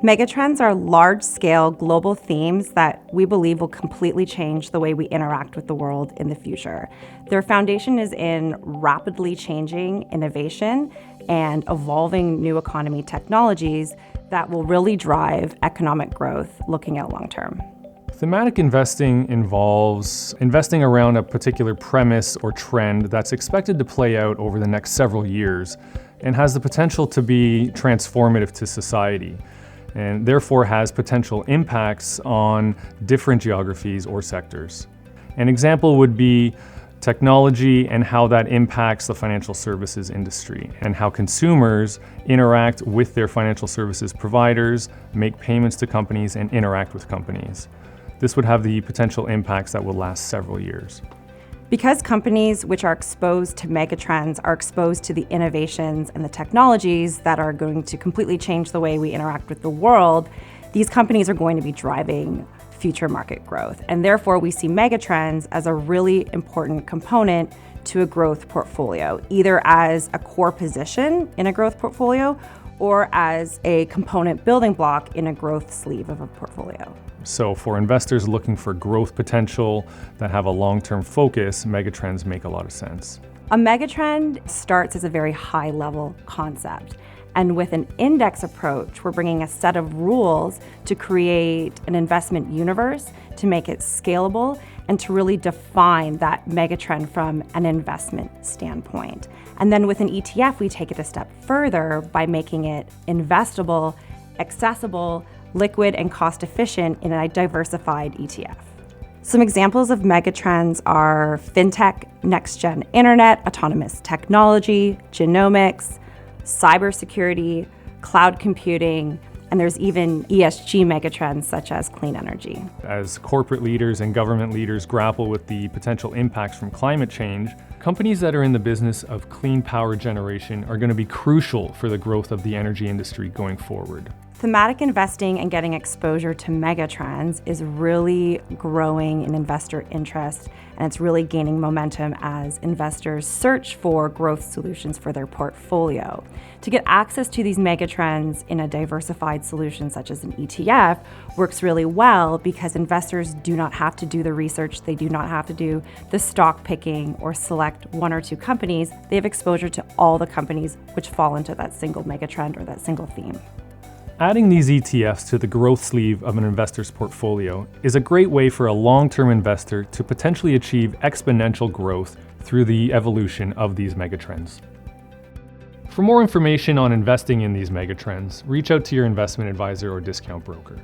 Megatrends are large-scale global themes that we believe will completely change the way we interact with the world in the future. Their foundation is in rapidly changing innovation and evolving new economy technologies that will really drive economic growth looking out long term. Thematic investing involves investing around a particular premise or trend that's expected to play out over the next several years and has the potential to be transformative to society, and therefore has potential impacts on different geographies or sectors. An example would be technology and how that impacts the financial services industry and how consumers interact with their financial services providers, make payments to companies, and interact with companies. This would have the potential impacts that will last several years. Because companies which are exposed to megatrends are exposed to the innovations and the technologies that are going to completely change the way we interact with the world, these companies are going to be driving future market growth. And therefore, we see megatrends as a really important component to a growth portfolio, either as a core position in a growth portfolio or as a component building block in a growth sleeve of a portfolio. So for investors looking for growth potential that have a long-term focus, megatrends make a lot of sense. A megatrend starts as a very high-level concept. And with an index approach, we're bringing a set of rules to create an investment universe, to make it scalable, and to really define that megatrend from an investment standpoint. And then with an ETF, we take it a step further by making it investable, accessible, liquid, and cost-efficient in a diversified ETF. Some examples of megatrends are fintech, next-gen internet, autonomous technology, genomics, cybersecurity, cloud computing, and there's even ESG megatrends such as clean energy. As corporate leaders and government leaders grapple with the potential impacts from climate change, companies that are in the business of clean power generation are going to be crucial for the growth of the energy industry going forward. Thematic investing and getting exposure to megatrends is really growing in investor interest, and it's really gaining momentum as investors search for growth solutions for their portfolio. To get access to these megatrends in a diversified solution such as an ETF works really well because investors do not have to do the research, they do not have to do the stock picking or select one or two companies. They have exposure to all the companies which fall into that single megatrend or that single theme. Adding these ETFs to the growth sleeve of an investor's portfolio is a great way for a long-term investor to potentially achieve exponential growth through the evolution of these megatrends. For more information on investing in these megatrends, reach out to your investment advisor or discount broker.